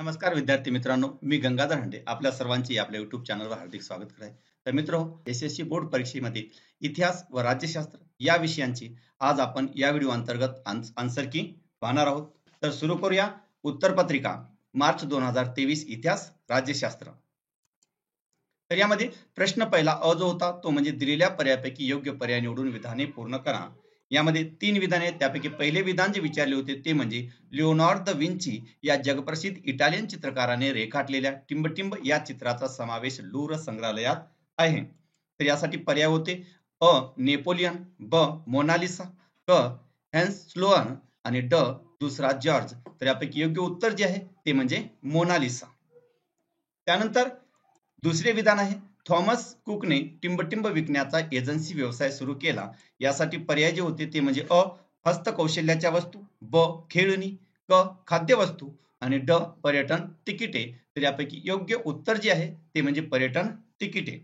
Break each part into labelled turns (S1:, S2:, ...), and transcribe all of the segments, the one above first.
S1: नमस्कार विद्यार्थी मित्रांनो, मी गंगाधर हंडे आपल्या सर्वांची आपल्या YouTube चॅनलवर हार्दिक स्वागत करत आहे। तर मित्रांनो, एसएससी बोर्ड परीक्षेमध्ये इतिहास व राज्यशास्त्र या विषयांची आज आपण या व्हिडिओ अंतर्गत आन्सर की पाहणार आहोत। तर सुरू करूया। उत्तरपत्रिका मार्च 2023 इतिहास राज्यशास्त्र। तर यामध्ये प्रश्न पहिला अ जो होता तो म्हणजे दिलेल्या पर्यायापैकी योग्य पर्याय निवडून विधाने पूर्ण करा। यामध्ये 3 विधाने आहेत, त्यापैकी पहिले विधान जे विचारले होते ते म्हणजे लिओनार्दो दा विंची या जगप्रसिद्ध इटालियन चित्रकाराने रेखाटलेल्या टिंबटिंब या चित्राचा समावेश लूव्र संग्रहालयात आहे। तर यासाठी पर्याय होते अ नेपोलियन, ब मोनालिसा, क हॅन्स स्लोअन आणि ड दुसरा जॉर्ज। तर यापैकी योग्य उत्तर जे आहे ते म्हणजे मोनालिसा। त्यानंतर दुसरे विधान आहे थॉमस कुकने टिंबटिंब विकण्याचा एजन्सी व्यवसाय सुरू केला। यासाठी पर्याय जे होते ते म्हणजे अ हस्तकौशल्याच्या वस्तू, ब खेळणी, क खाद्यवस्तू आणि ड पर्यटन तिकिटे। तर यापैकी योग्य उत्तर जे आहे ते म्हणजे पर्यटन तिकिटे।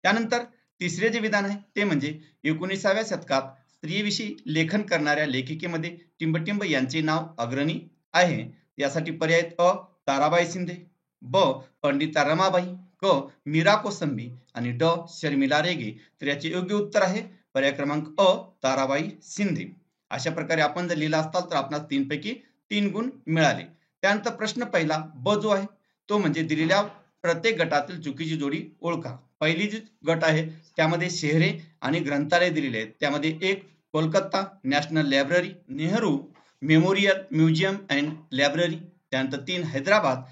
S1: त्यानंतर तिसरे जे विधान आहे ते म्हणजे 19व्या शतकात स्त्रियेविषयी लेखन करणाऱ्या लेखिकेमध्ये टिंबटिंब यांचे नाव अग्रणी आहे। यासाठी पर्याय अ ताराबाई शिंदे, ब पंडिता रमाबाई, क मीरा कोसंबी आणि ड शर्मिला रेगे। तर याचे योग्य उत्तर आहे पर्याय क्रमांक अ ताराबाई शिंदे। अशा प्रकारे आपण जर लिहिला असताल तर आपणास 3 पैकी 3 गुण मिळाले। त्यानंतर प्रश्न पहिला ब जो आहे तो म्हणजे दिलेल्या प्रत्येक गटातील चुकीची जोडी ओळखा। पहिली जी गट आहे त्यामध्ये शहरे आणि ग्रंथालय दिलेले आहेत। त्यामध्ये 1 Kolkata national library, Nehru memorial museum and library. त्यानंतर 3 हैदराबाद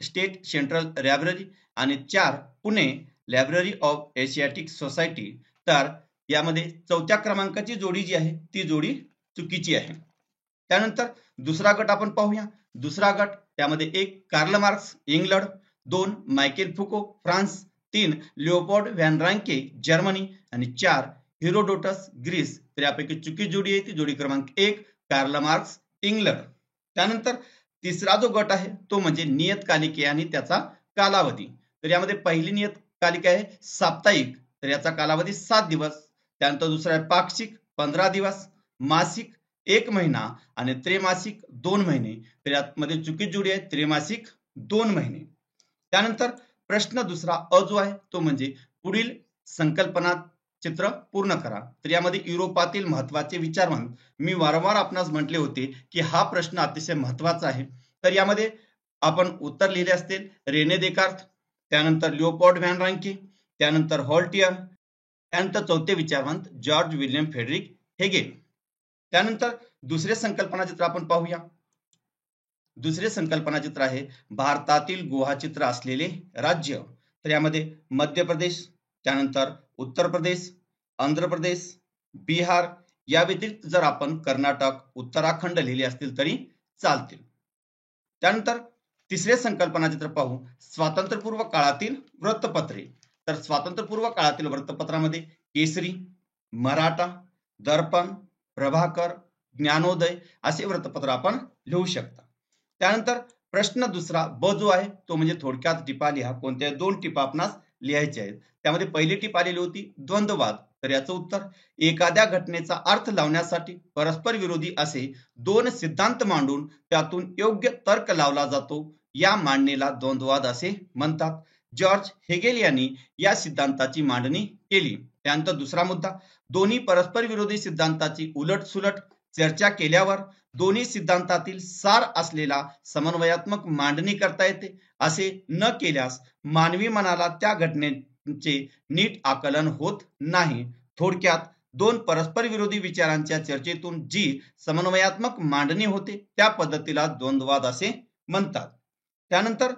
S1: स्टेट सेंट्रल लायब्ररी आणि 4 Pune library of Asiatic society. तर यामध्ये चौथ्या क्रमांकाची जोडी जी आहे ती जोडी चुकीची आहे। त्यानंतर दुसरा गट आपण पाहूया। दुसरा गट त्यामध्ये 1 Karl Marx England, 2 Michael फुको France, 3 Leopold van रांके Germany आणि 4 हेरोडोटस ग्रीस। तर यापैकी चुकीची जोडी आहे ती जोडी क्रमांक 1 कार्ल मार्क्स इंग्लंड। त्यानंतर तिसरा जो गट आहे तो म्हणजे नियतकालिके आणि त्याचा कालावधी। तर यामध्ये पहिली नियतकालिका आहे साप्ताहिक, तर याचा कालावधी 7 दिवस। त्यानंतर दुसरा आहे पाक्षिक 15 दिवस, मासिक 1 महिना आणि त्रैमासिक 2 महिने। तर यामध्ये चुकीची जोडी आहे त्रैमासिक 2 महिने। त्यानंतर प्रश्न दुसरा अ जो आहे तो म्हणजे पुढील संकल्पना चित्र पूर्ण करा। तर यामध्ये युरोपातील महत्त्वाचे विचारवंत, मी वारंवार आपणास म्हटले होते की हा प्रश्न अतिशय महत्त्वाचा आहे। तर यामध्ये आपण उत्तर लिहिले असतील रेने देकार्त, त्यानंतर लिओपोल्ड व्हॅन रांके, त्यानंतर व्हॉल्टियर, त्यानंतर चौथे विचारवंत जॉर्ज विलियम फ्रेडरिक हेगेल। त्यानंतर दुसरे संकल्पना चित्र आपण पाहूया। दुसरे संकल्पना चित्र आहे भारतातील गुहाचित्र असलेले राज्य। तर यामध्ये मध्य प्रदेश, त्यानंतर उत्तर प्रदेश, आंध्र प्रदेश, बिहार या व्यतिरिक्त जर आपण कर्नाटक, उत्तराखंड लिहिले असतील तरी चालतील। त्यानंतर तिसरे संकल्पना चित्र पाहू स्वातंत्र्यपूर्व काळातील वृत्तपत्रे। तर स्वातंत्र्यपूर्व काळातील वृत्तपत्रामध्ये केसरी, मराठा, दर्पण, प्रभाकर, ज्ञानोदय असे वृत्तपत्र आपण लिहू शकता। त्यानंतर प्रश्न दुसरा ब जो आहे तो म्हणजे थोडक्यात टिपा लिहा। कोणत्या 2 टिपा आपणास लिहायच्या आहेत। त्यामध्ये पहिली टिप आलेली होती द्वंद्ववाद। तर याचं उत्तर एखाद्या घटनेचा अर्थ लावण्यासाठी परस्पर विरोधी असे 2 सिद्धांत मांडून त्यातून योग्य तर्क लावला जातो या मांडणीला द्वंद्ववाद असे म्हणतात। जॉर्ज हेगेल यांनी या सिद्धांताची मांडणी केली। त्यानंतर दुसरा मुद्दा दोन्ही परस्पर विरोधी सिद्धांताची उलटसुलट चर्चा केल्यावर दोन्ही सिद्धांतातील सार असलेला समन्वयात्मक मांडणी करता येते। असे न केल्यास मानवी मनाला त्या घटनेचे नीट आकलन होत नाही। थोडक्यात 2 परस्पर विरोधी विचारांच्या चर्चेतून जी समन्वयात्मक मांडणी होते त्या पद्धतीला द्वंद्ववाद असे म्हणतात। त्यानंतर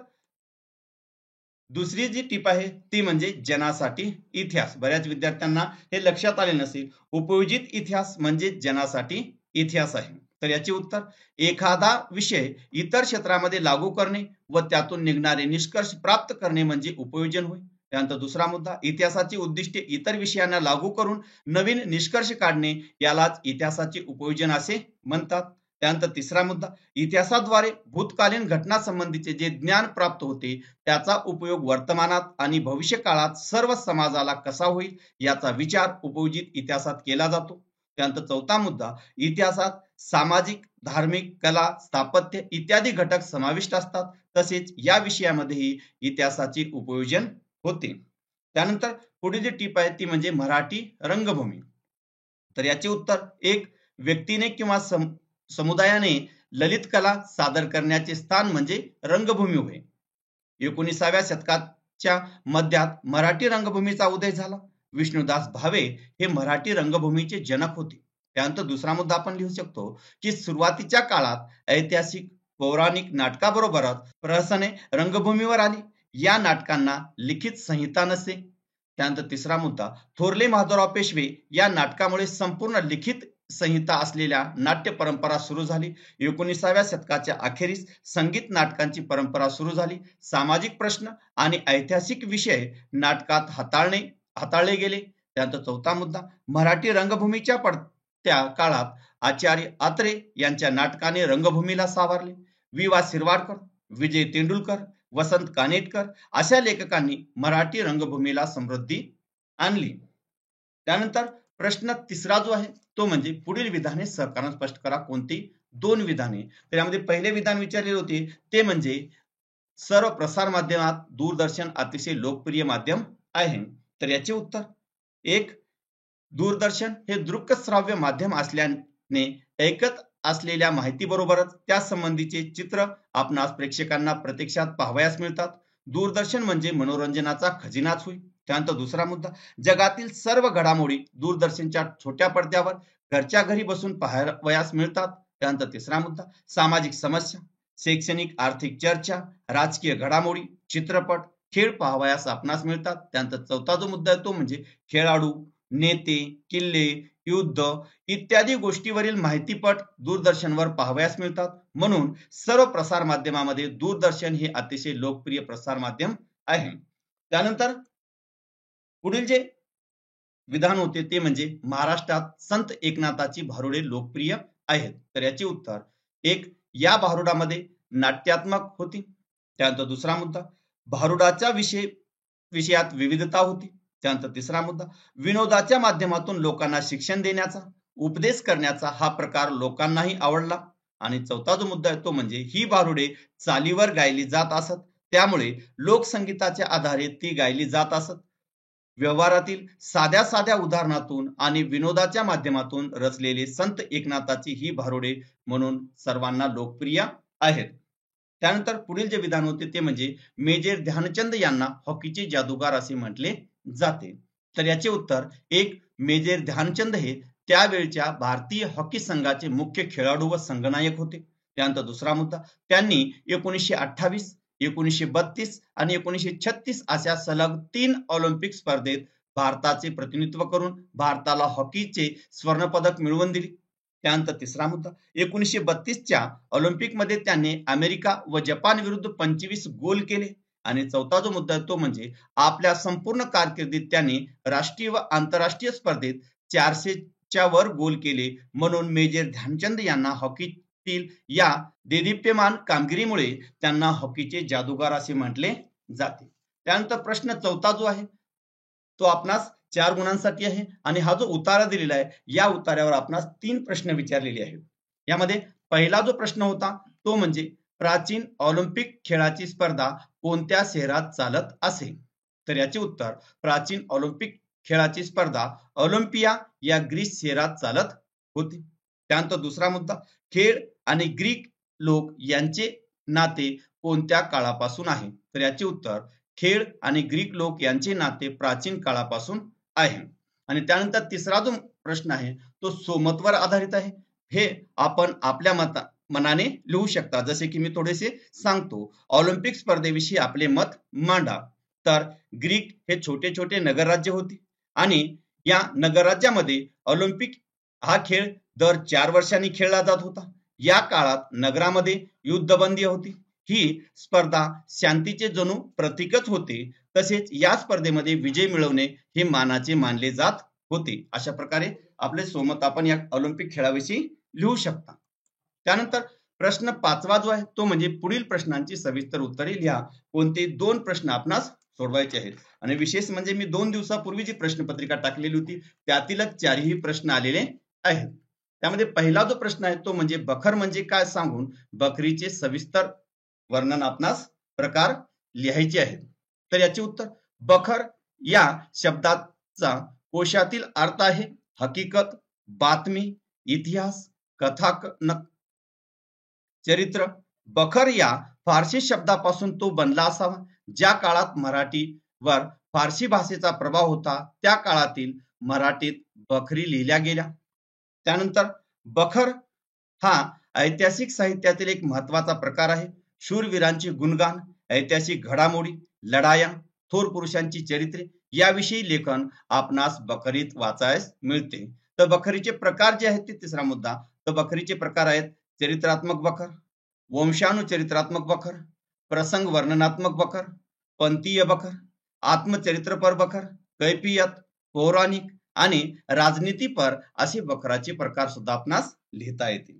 S1: दुसरी जी टिप आहे ती म्हणजे जनासाठी इतिहास। बऱ्याच विद्यार्थ्यांना हे लक्षात आले नसेल, उपयोजित इतिहास म्हणजे जनासाठी इतिहास आहे। तर याचे उत्तर एखादा विषय इतर क्षेत्रामध्ये लागू करणे व त्यातून निघणारे निष्कर्ष प्राप्त करणे म्हणजे उपयोजन होय। त्यानंतर दुसरा मुद्दा इतिहासाची उद्दिष्टे इतर विषयांना लागू करून नवीन निष्कर्ष काढणे यालाच इतिहासाचे उपयोजन असे म्हणतात। त्यानंतर तिसरा मुद्दा इतिहासाद्वारे भूतकालीन घटना संबंधीचे जे ज्ञान प्राप्त होते त्याचा उपयोग वर्तमानात आणि भविष्य काळात सर्व समाजाला कसा होईल याचा विचार उपयोजित इतिहासात केला जातो। त्यानंतर चौथा मुद्दा इतिहासात सामाजिक धार्मिक, कला, स्थापत्य इत्यादी घटक समाविष्ट असतात. तसेच या विषयामध्येही इतिहासाचे उपयोजन होते. त्यानंतर पुढील जी टीप आहे ती म्हणजे मराठी रंगभूमी. तर याचे उत्तर, एक, व्यक्तीने किंवा समुदायाने ललित कला सादर करण्याचे स्थान म्हणजे रंगभूमी होय. 19व्या शतकाच्या मध्यात मराठी रंगभूमीचा उदय झाला. विष्णुदास भावे हे मराठी रंगभूमीचे जनक होते. त्यानंतर दुसरा मुद्दा आपण लिहू शकतो की सुरुवातीच्या काळात ऐतिहासिक पौराणिक नाटकाबरोबरच प्रहसने रंगभूमीवर आली. या नाटकांना लिखित संहिता नसे. त्यानंतर तिसरा मुद्दा, थोरले माधवराव पेशवे या नाटकामुळे संपूर्ण लिखित संहिता असलेल्या नाट्य परंपरा सुरू झाली. 19व्या शतकाच्या अखेरीस संगीत नाटकांची परंपरा सुरू झाली. सामाजिक प्रश्न आणि ऐतिहासिक विषय नाटकात हाताळले गेले. त्यानंतर चौथा मुद्दा, मराठी रंगभूमीच्या पडत्या काळात आचार्य आत्रे यांच्या नाटकाने रंगभूमीला सावरले. वि वा शिरवाडकर, विजय तेंडुलकर, वसंत कानेटकर अशा लेखकांनी मराठी रंगभूमीला समृद्धी आणली. त्यानंतर प्रश्न तिसरा जो आहे तो म्हणजे पुढील विधाने सहकारण स्पष्ट करा. कोणती दोन विधाने? तर यामध्ये पहिले विधान विचारले होते ते म्हणजे सर्व प्रसार माध्यमात दूरदर्शन अतिशय लोकप्रिय माध्यम आहे. तर याचे उत्तर, एक, दूरदर्शन हे दृक् श्राव्य माध्यम असल्याने ऐकत असलेल्या माहिती बरोबरच त्या संबंधीचे चित्र आपणास प्रेक्षकांना प्रत्यक्षात पाहावयास मिळतात. दूरदर्शन म्हणजे मनोरंजनाचा खजिनाच होय. त्यानंतर दुसरा मुद्दा, जगातील सर्व घडामोडी दूरदर्शनच्या छोट्या पडद्यावर घरच्या घरी बसून पाहावयास मिळतात. त्यानंतर तिसरा मुद्दा, सामाजिक समस्या, शैक्षणिक आर्थिक चर्चा, राजकीय घडामोडी, चित्रपट, खेळ पाहावयास आपणास मिळतात. त्यानंतर चौथा जो मुद्दा आहे तो म्हणजे खेळाडू, नेते, किल्ले, युद्ध इत्यादी गोष्टीवरील माहितीपट दूरदर्शनवर पाहावयास मिळतात. म्हणून सर्व प्रसार माध्यमामध्ये दूरदर्शन हे अतिशय लोकप्रिय प्रसार माध्यम आहे. त्यानंतर पुढील जे विधान होते ते म्हणजे महाराष्ट्रात संत एकनाथाची भारुडे लोकप्रिय आहेत. तर याचे उत्तर, एक, या भारुडामध्ये नाट्यात्मक होती. त्यानंतर दुसरा मुद्दा, भारुडाच्या विषयात विविधता होती. त्यानंतर तिसरा मुद्दा, विनोदाच्या माध्यमातून लोकांना शिक्षण देण्याचा, उपदेश करण्याचा हा प्रकार लोकांनाही आवडला. आणि चौथा जो मुद्दा आहे तो म्हणजे ही भारुडे चालीवर गायली जात असत, त्यामुळे लोकसंगीताच्या आधारे ती गायली जात असत. व्यवहारातील साध्या साध्या उदाहरणातून आणि विनोदाच्या माध्यमातून रचलेले संत एकनाथाची ही भारुडे म्हणून सर्वांना लोकप्रिय आहेत. त्यानंतर पुढील जे विधान होते ते म्हणजे मेजर ध्यानचंद यांना हॉकीचे जादूगार असे म्हटले जाते. तर याचे उत्तर, एक, मेजर ध्यानचंद हे त्यावेळच्या भारतीय हॉकी संघाचे मुख्य खेळाडू व संघनायक होते. त्यानंतर दुसरा मुद्दा, त्यांनी 1928, 1932 आणि 1936 अशा सलग 3 ऑलिम्पिक स्पर्धेत भारताचे प्रतिनिधित्व करून भारताला हॉकीचे स्वर्ण पदक मिळवून दिले. त्यानंतर तिसरा मुद्दा, 1932च्या ऑलिम्पिक मध्ये त्यांनी अमेरिका व जपान विरुद्ध 25 गोल केले. आणि चौथा जो मुद्दा तो म्हणजे आपल्या संपूर्ण कारकिर्दीत त्यांनी राष्ट्रीय व आंतरराष्ट्रीय स्पर्धेत 400च्या वर गोल केले. म्हणून मेजर ध्यानचंद यांना हॉकीतील या देदीप्यमान कामगिरीमुळे त्यांना हॉकीचे जादूगार असे म्हटले जाते. त्यानंतर प्रश्न चौथा जो आहे तो आपणास 4 गुणांसाठी आहे आणि हा जो उतारा दिलेला आहे या उतार्यावर आपणास 3 प्रश्न विचारलेले आहेत. यामध्ये पहिला जो प्रश्न होता तो म्हणजे प्राचीन ऑलिम्पिक खेळाची स्पर्धा कोणत्या शहरात चालत असे? तर याचे उत्तर, प्राचीन ऑलिम्पिक खेळाची स्पर्धा ऑलिम्पिया या ग्रीस शहरात चालत होती. त्यानंतर दुसरा मुद्दा, खेळ आणि ग्रीक लोक यांचे नाते कोणत्या काळापासून आहे? तर याचे उत्तर, खेळ आणि ग्रीक लोक यांचे नाते प्राचीन काळापासून आहे. आणि त्यानंतर तिसरा जो प्रश्न आहे तो सोमतवर आधारित आहे. हे आपण आपल्या मनाने लिहू शकता. जसे की मी थोडेसे सांगतो, ऑलिम्पिक स्पर्धेविषयी आपले मत मांडा. तर ग्रीक हे छोटे छोटे नगरराज्य होते आणि या नगरराज्यामध्ये ऑलिम्पिक हा खेळ दर 4 वर्षांनी खेळला जात होता. या काळात नगरामध्ये युद्धबंदी होती. ही स्पर्धा शांतीचे जणू प्रतीकच होते. तसेच या स्पर्धेमध्ये विजय मिळवणे हे मानाचे मानले जात होते. अशा प्रकारे आपले सोमत आपण या ऑलिम्पिक खेळाविषयी लिहू शकता. त्यानंतर प्रश्न 5वा जो आहे तो म्हणजे पुढील प्रश्नांची सविस्तर उत्तरे लिहा. कोणते 2 प्रश्न आपणास सोडवायचे आहेत. आणि विशेष म्हणजे मी 2 दिवसापूर्वी जी प्रश्नपत्रिका टाकलेली होती त्यातीलच 4ही प्रश्न आलेले आहेत. त्यामध्ये पहिला जो प्रश्न आहे तो म्हणजे बखर म्हणजे काय सांगून बकरीचे सविस्तर वर्णन आपणास प्रकार लिहायचे आहेत. तर याचे उत्तर बखर या शब्दाचा कोशातील अर्थ आहे हकीकत, बातमी, इतिहास, कथानक, चरित्र. बखर या फारसी शब्दापासून तो बनला असावा. ज्या काळात मराठीवर फारसी भाषेचा प्रभाव होता त्या काळातील मराठीत बखरी लिहिल्या गेल्या. त्यानंतर बखर हा ऐतिहासिक साहित्यातील एक महत्वाचा प्रकार आहे. शूरवीरांची गुणगान, ऐतिहासिक घडामोडी, लढाया, थोर पुरुषांची चरित्रे याविषयी लेखन आपणास बखरीत वाचायस मिळते. तर बखरीचे प्रकार जे आहेत ते तिसरा मुद्दा. तर बखरीचे प्रकार आहेत चरित्रात्मक बखर, वंशानुचरित्रात्मक बखर, प्रसंग वर्णनात्मक बखर, पंथीय बखर, आत्मचरित्रपर बखर, कैफियत, पौराणिक आणि राजनीतीपर असे बखराचे प्रकार सुद्धा आपणास लिहिता येतील.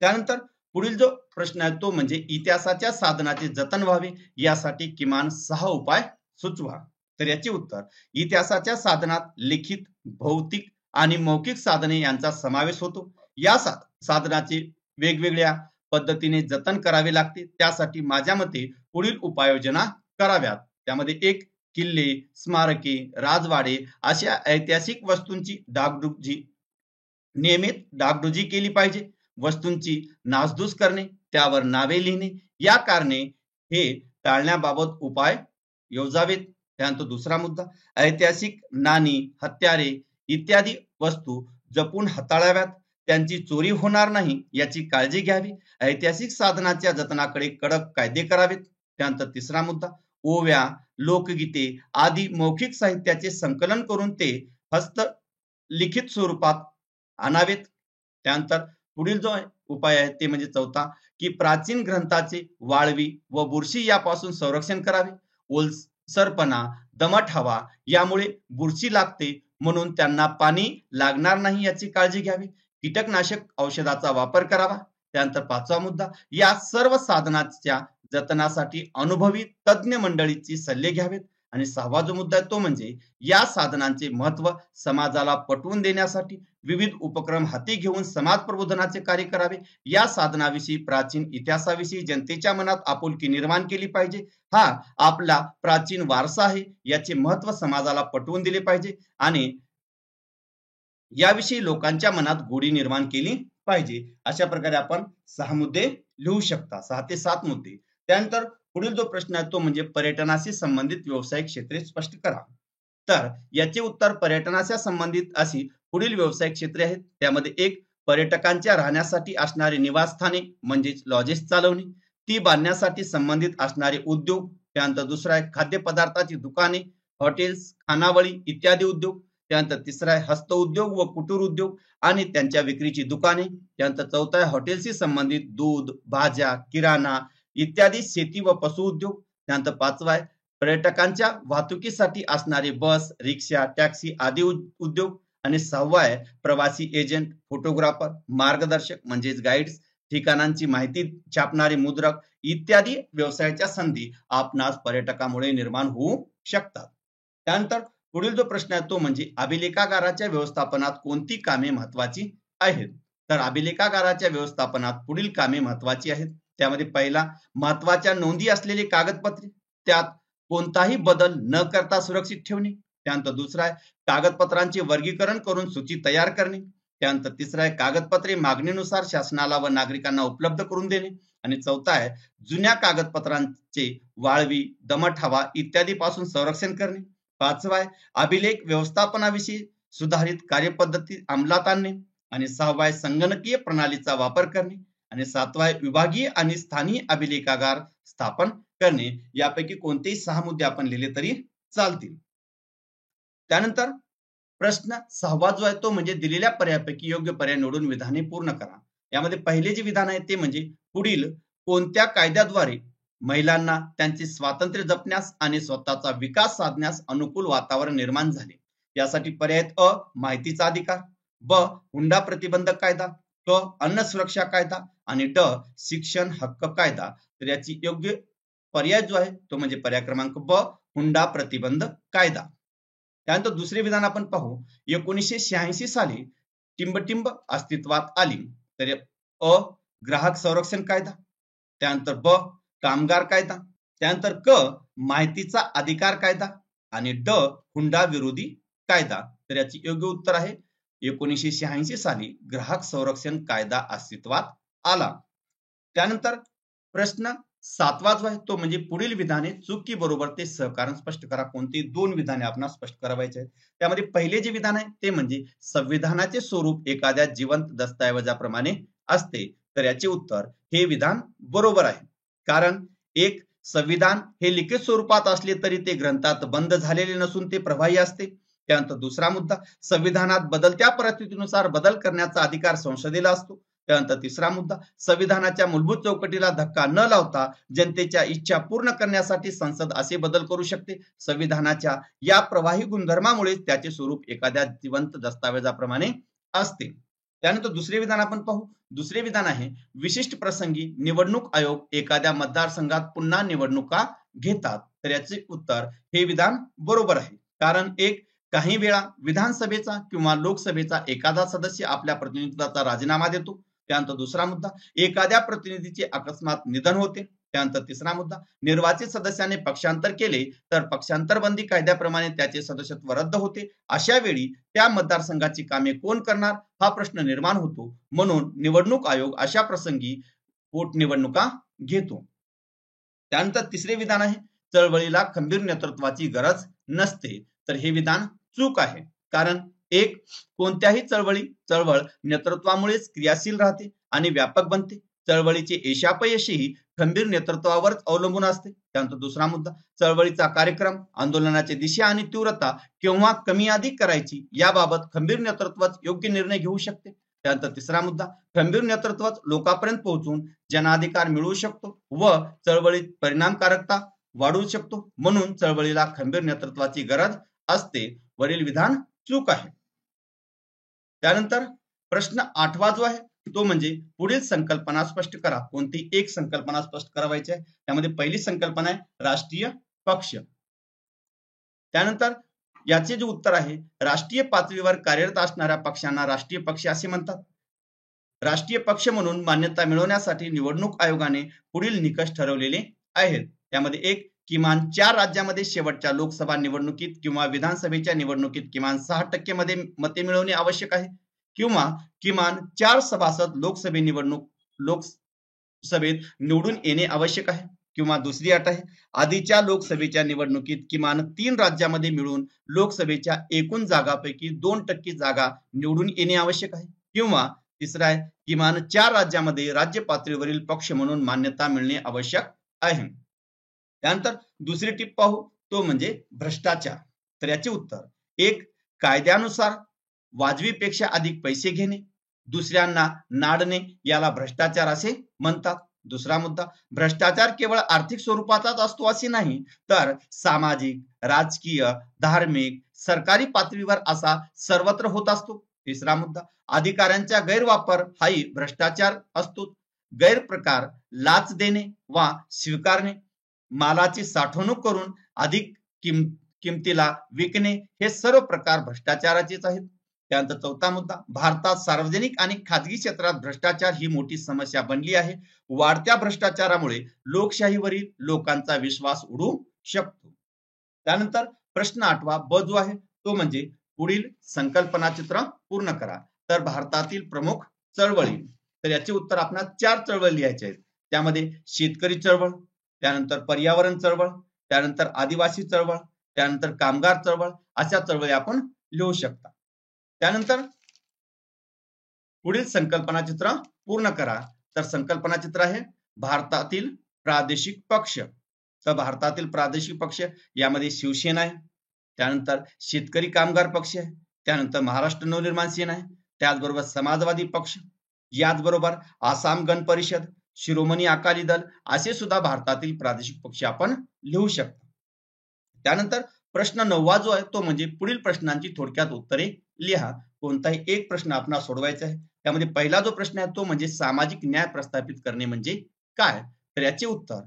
S1: त्यानंतर पुढील जो प्रश्न आहे तो म्हणजे इतिहासाच्या साधनाचे जतन व्हावे यासाठी किमान 6 उपाय सुचवा. तर याचे उत्तर इतिहासाच्या साधनात लिखित, भौतिक आणि मौखिक साधने यांचा समावेश होतो. या साधनाचे वेगवेगळ्या पद्धतीने जतन करावे लागते. त्यासाठी माझ्या मते पुढील उपाययोजना कराव्यात. त्यामध्ये एक, किल्ले, स्मारके, राजवाडे अशा ऐतिहासिक वस्तूंची नियमित डागडुजी केली पाहिजे. वस्तूंची नासधूस करणे, त्यावर नावे लिहिणे या कारणे हे टाळण्याबाबत उपाय योजावेत. त्यानंतर दुसरा मुद्दा, ऐतिहासिक नाणी, हत्यारे इत्यादी वस्तू जपून हाताळाव्यात. त्यांची चोरी होणार नाही याची काळजी घ्यावी. ऐतिहासिक साधनाच्या जतनाकडे कडक कायदे करावेत. त्यानंतर तिसरा मुद्दा, ओव्या, लोकगीते आदी मौखिक साहित्याचे संकलन करून ते हस्तलिखित स्वरूपात आणावेत. त्यानंतर पुढील जो उपाय आहे ते म्हणजे चौथा, की प्राचीन ग्रंथाचे वाळवी व बुरशी यापासून संरक्षण करावे. ओलसरपणा, दमट हवा यामुळे बुरशी लागते म्हणून त्यांना पाणी लागणार नाही याची काळजी घ्यावी. कीटकनाशक औषधाचा वापर करावा. त्यानंतर पाचवा मुद्दा, या सर्व साधनाच्या जतनासाठी अनुभवी तज्ञ मंडळीची सल्ले घ्यावेत. आणि सहावा जो मुद्दा आहे तो म्हणजे या साधनांचे महत्व समाजाला पटवून देण्यासाठी विविध उपक्रम हाती घेऊन समाज प्रबोधनाचे कार्य करावे. या साधनाविषयी, प्राचीन इतिहासाविषयी जनतेच्या मनात आपुलकी निर्माण केली पाहिजे. हा आपला प्राचीन वारसा आहे याचे महत्व समाजाला पटवून दिले पाहिजे आणि याविषयी लोकांच्या मनात गोडी निर्माण केली पाहिजे. अशा प्रकारे आपण 6 मुद्दे लिहू शकता, 6 ते 7 मुद्दे. त्यानंतर पुढील जो प्रश्न आहे तो म्हणजे पर्यटनाशी संबंधित व्यावसायिक क्षेत्रे स्पष्ट करा. तर याचे उत्तर पर्यटनाच्या संबंधित अशी पुढील व्यावसायिक क्षेत्रे आहेत. त्यामध्ये एक, पर्यटकांच्या राहण्यासाठी असणारी निवासस्थाने म्हणजेच लॉजेस चालवणे, ती बांधण्यासाठी संबंधित असणारे उद्योग. त्यानंतर दुसरा आहे खाद्यपदार्थाची दुकाने, हॉटेल्स, खानावळी इत्यादी उद्योग. त्यानंतर तिसरा आहे हस्तउद्योग व कुटीर उद्योग आणि त्यांच्या विक्रीची दुकाने. त्यानंतर चौथा आहे हॉटेलशी संबंधित दूध, भाज्या, किराणा इत्यादी शेती व पशु उद्योग. त्यानंतर पाचवा आहे पर्यटकांच्या वाहतुकीसाठी असणारे बस, रिक्षा, टॅक्सी आदी उद्योग. आणि सहावा आहे प्रवासी एजंट, फोटोग्राफर, मार्गदर्शक म्हणजेच गाईड्स, ठिकाणांची माहिती छापणारे मुद्रक इत्यादी व्यवसायाच्या संधी आपणास पर्यटकामुळे निर्माण होऊ शकतात. त्यानंतर पुढील जो प्रश्न आहे तो म्हणजे अभिलेखागाराच्या व्यवस्थापनात कोणती कामे महत्वाची आहेत. तर अभिलेखागाराच्या व्यवस्थापनात पुढील कामे महत्वाची आहेत. त्यामध्ये पहिला, महत्वाच्या नोंदी असलेले कागदपत्रे, त्यात कोणताही बदल न करता सुरक्षित ठेवणे. त्यानंतर दुसरा आहे कागदपत्रांचे वर्गीकरण करून सूची तयार करणे. त्यानंतर तिसरा आहे कागदपत्रे मागणीनुसार शासनाला व नागरिकांना उपलब्ध करून देणे. आणि चौथा आहे जुन्या कागदपत्रांचे वाळवी, दमट हवा इत्यादी पासून संरक्षण करणे. पाचवा आहे अभिलेख व्यवस्थापनाविषयी सुधारित कार्यपद्धती अंमलात आणणे. आणि सहावा आहे संगणकीय प्रणालीचा वापर करणे. आणि सातवा आहे विभागीय आणि स्थानिक अभिलेखागार स्थापन करणे. यापैकी कोणतेही 6 मुद्दे आपण लिहिले तरी चालतील. त्यानंतर प्रश्न 6वा जो आहे तो म्हणजे दिलेल्या पर्यायापैकी योग्य पर्याय निवडून विधाने पूर्ण करा. यामध्ये पहिले जे विधान आहे ते म्हणजे पुढील कोणत्या कायद्याद्वारे महिलांना त्यांचे स्वातंत्र्य जपण्यास आणि स्वतःचा विकास साधण्यास अनुकूल वातावरण निर्माण झाले. यासाठी पर्याय अ, माहितीचा अधिकार, ब, हुंडा प्रतिबंधक कायदा, क, अन्न सुरक्षा कायदा आणि ड, शिक्षण हक्क कायदा. तर याची योग्य पर्याय जो आहे तो म्हणजे पर्याय क्रमांक ब, हुंडा प्रतिबंधक कायदा. त्यानंतर दुसरे विधान आपण पाहू. 1986 साली टिंबटिंब अस्तित्वात आली? तर अ ग्राहक संरक्षण कायदा, त्यानंतर ब कामगार कायदा, त्यानंतर क माहितीचा अधिकार कायदा आणि ड हुंडा विरोधी कायदा. तर याची योग्य उत्तर आहे 1986 साली ग्राहक संरक्षण कायदा अस्तित्वात आला. त्यानंतर प्रश्न 7वा जो आहे तो म्हणजे पुढील विधाने चूक की बरोबर ते सहकारण स्पष्ट करा. कोणती दोन विधाने आपणास स्पष्ट करायचे आहेत. त्यामध्ये पहिले जे विधान आहे ते म्हणजे संविधानाचे स्वरूप एखाद्या जिवंत दस्तऐवजाप्रमाणे असते. तर याचे उत्तर हे विधान बरोबर आहे. कारण एक संविधान हे लिखित स्वरूपात असले तरी ते ग्रंथात बंद झालेले नसून ते प्रभावी असते. त्यानंतर दुसरा मुद्दा, संविधानात बदलत्या परिस्थितीनुसार बदल करण्याचा अधिकार संसदेला असतो. त्यानंतर तिसरा मुद्दा, संविधानाच्या मूलभूत चौकटीला धक्का न लावता जनतेच्या इच्छा पूर्ण करण्यासाठी संसद असे बदल करू शकते. संविधानाच्या या प्रवाही गुणधर्मामुळे त्याचे स्वरूप एखाद्या जिवंत दस्तावेजाप्रमाणे असते. त्यानंतर दुसरे विधान आपण पाहू. दुसरे विधान आहे विशिष्ट प्रसंगी निवडणूक आयोग एखाद्या मतदारसंघात पुन्हा निवडणुका घेतात. तर याचे उत्तर हे विधान बरोबर आहे. कारण काही वेळा विधानसभेचा किंवा लोकसभेचा एखादा सदस्य आपल्या प्रतिनिधित्वाचा राजीनामा देतो. त्यानंतर दुसरा मुद्दा, एखाद्या प्रतिनिधीचे अकस्मात निधन होते. त्यानंतर तिसरा मुद्दा, निर्वाचित सदस्याने पक्षांतर केले तर पक्षांतर बंदी कायद्याप्रमाणे त्याचे सदस्यत्व रद्द होते. अशा वेळी त्या मतदारसंघाची कामे कोण करणार हा प्रश्न निर्माण होतो. म्हणून निवडणूक आयोग अशा प्रसंगी पोटनिवडणुका घेतो. त्यानंतर तिसरे विधान आहे चळवळीला खंबीर नेतृत्वाची गरज नसते. तर हे विधान चूक आहे. कारण कोणत्याही चळवळ नेतृत्वामुळेच क्रियाशील राहते आणि व्यापक बनते. चळवळीचे यशापयशही खंबीर नेतृत्वावर अवलंबून असते. त्यानंतर दुसरा मुद्दा, चळवळीचा कार्यक्रम, आंदोलनाची दिशा आणि तीव्रता केव्हा कमी अधिक करायची याबाबत खंबीर नेतृत्वच योग्य निर्णय घेऊ शकते. त्यानंतर तिसरा मुद्दा, खंबीर नेतृत्वच लोकांपर्यंत पोहोचून जनाधिकार मिळवू शकतो व चळवळीत परिणामकारकता वाढवू शकतो. म्हणून चळवळीला खंबीर नेतृत्वाची गरज असते. वरील विधान चूक आहे. त्यानंतर प्रश्न 8वा जो आहे तो म्हणजे पुढील संकल्पना स्पष्ट करा. कोणती एक संकल्पना स्पष्ट करायची आहे. त्यामध्ये पहिली संकल्पना आहे राष्ट्रीय पक्ष. त्यानंतर याचे जे उत्तर आहे राष्ट्रीय पातळीवर कार्यरत असणाऱ्या पक्षांना राष्ट्रीय पक्ष असे म्हणतात. राष्ट्रीय पक्ष म्हणून मान्यता मिळवण्यासाठी निवडणूक आयोगाने पुढील निकष ठरवलेले आहेत. त्यामध्ये किमान 4 राज्यामध्ये शेवटच्या लोकसभा निवडणुकीत किंवा विधानसभेच्या निवडणुकीत किमान 6% मते मिळवणे आवश्यक आहे किंवा किमान 4 सभासद लोकसभेत निवडून येणे आवश्यक आहे. किंवा दुसरी अट आहे आधीच्या लोकसभेच्या निवडणुकीत किमान 3 राज्यामध्ये मिळून लोकसभेच्या एकूण जागांपैकी 2% जागा निवडून येणे आवश्यक आहे. किंवा तिसरा आहे किमान 4 राज्यामध्ये राज्य पातळीवरील पक्ष म्हणून मान्यता मिळणे आवश्यक आहे. त्यानंतर दुसरी टिप पाहू तो म्हणजे भ्रष्टाचार. तर याचे उत्तर कायद्यानुसार वाजवीपेक्षा अधिक पैसे घेणे, दुसऱ्यांना नाडणे याला भ्रष्टाचार असे म्हणतात. दुसरा मुद्दा, भ्रष्टाचार केवळ आर्थिक स्वरूपाचाच असतो असे नाही तर सामाजिक, राजकीय, धार्मिक, सरकारी पातळीवर असा सर्वत्र होत असतो. तिसरा मुद्दा, अधिकाऱ्यांचा गैरवापर हाही भ्रष्टाचार असतो. गैरप्रकार, लाच देणे वा स्वीकारणे, मालाची साठवणूक करून अधिक किमतीला विकणे हे सर्व प्रकार भ्रष्टाचाराचेच आहेत. त्यानंतर चौथा मुद्दा, भारतात सार्वजनिक आणि खाजगी क्षेत्रात भ्रष्टाचार ही मोठी समस्या बनली आहे. वाढत्या भ्रष्टाचारामुळे लोकशाहीवरील लोकांचा विश्वास उडू शकतो. त्यानंतर प्रश्न 8वा ब जो आहे तो म्हणजे पुढील संकल्पना चित्र पूर्ण करा. तर भारतातील प्रमुख चळवळी. तर याचे उत्तर आपल्याला 4 चळवळी लिहायचे आहेत. त्यामध्ये शेतकरी चळवळ, त्यानंतर पर्यावरण चळवळ, त्यानंतर आदिवासी चळवळ, त्यानंतर कामगार चळवळ अशा चळवळी आपण लिहू शकता. त्यानंतर पुढील संकल्पना चित्र पूर्ण करा. तर संकल्पना चित्र आहे भारतातील प्रादेशिक पक्ष. तर भारतातील प्रादेशिक पक्ष यामध्ये शिवसेना आहे, त्यानंतर शेतकरी कामगार पक्ष आहे, त्यानंतर महाराष्ट्र नवनिर्माण सेना आहे, त्याचबरोबर समाजवादी पक्ष, याचबरोबर आसाम गण परिषद, शिरोमणी अकाली दल असे सुद्धा भारतातील प्रादेशिक पक्ष आपण लिहू शकतो. त्यानंतर प्रश्न 9वा जो आहे तो म्हणजे पुढील प्रश्नांची थोडक्यात उत्तरे लिहा. कोणताही एक प्रश्न आपल्याला सोडवायचा आहे. त्यामध्ये पहिला जो प्रश्न आहे तो म्हणजे सामाजिक न्याय प्रस्थापित करणे म्हणजे काय. तर याचे उत्तर,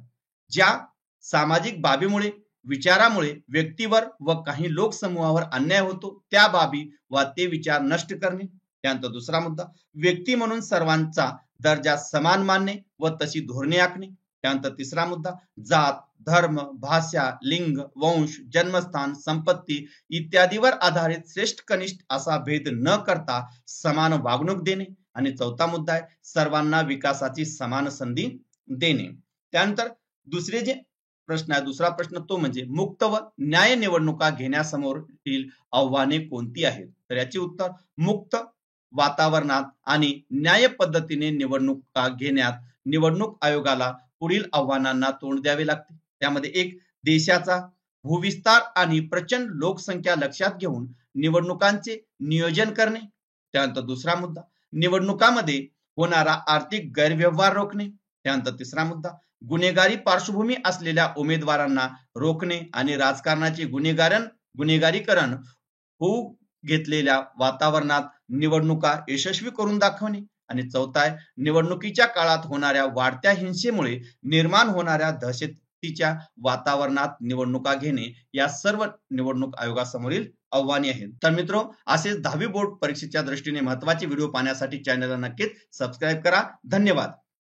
S1: ज्या सामाजिक बाबीमुळे, विचारामुळे व्यक्तीवर व काही लोकसमूहावर अन्याय होतो त्या बाबी व ते विचार नष्ट करणे. त्यानंतर दुसरा मुद्दा, व्यक्ती म्हणून सर्वांचा दर्जा समान मानणे व तशी धोरणे आखणे. त्यानंतर तिसरा मुद्दा, जात, धर्म, भाषा, लिंग, वंश, जन्मस्थान, संपत्ती इत्यादीवर आधारित श्रेष्ठ कनिष्ठ असा भेद न करता समान वागणूक देणे. आणि चौथा मुद्दा आहे, सर्वांना विकासाची समान संधी देणे. त्यानंतर दुसरे जे प्रश्न आहे, दुसरा प्रश्न तो म्हणजे मुक्त व न्याय निवडणुका घेण्यासमोरील आव्हाने कोणती आहेत. तर याचे उत्तर, मुक्त वातावरणात आणि न्याय पद्धतीने निवडणुका घेण्यात निवडणूक आयोगाला पुढील आव्हानांना तोंड द्यावे लागते. त्यामध्ये एक, देशाचा भूविस्तार आणि प्रचंड लोकसंख्या लक्षात घेऊन निवडणुकांचे नियोजन करणे. त्यानंतर दुसरा मुद्दा, निवडणुकांमध्ये होणारा आर्थिक गैरव्यवहार रोखणे. त्यानंतर तिसरा मुद्दा, गुन्हेगारी पार्श्वभूमी असलेल्या उमेदवारांना रोखणे आणि राजकारणाचे गुन्हेगारीकरण होऊ घेतलेल्या वातावरणात निवडणुका यशस्वी करून दाखवणे. आणि चौथा आहे, निवडणुकीच्या काळात होणाऱ्या वाढत्या हिंसेमुळे निर्माण होणाऱ्या दहशतीच्या वातावरणात निवडणुका घेणे. या सर्व निवडणूक आयोगासमोरील आव्हाने आहेत. तर मित्रो, असेच 10वी बोर्ड परीक्षेच्या दृष्टीने महत्त्वाचे व्हिडिओ पाहण्यासाठी चॅनलला नक्कीच सबस्क्राईब करा. धन्यवाद.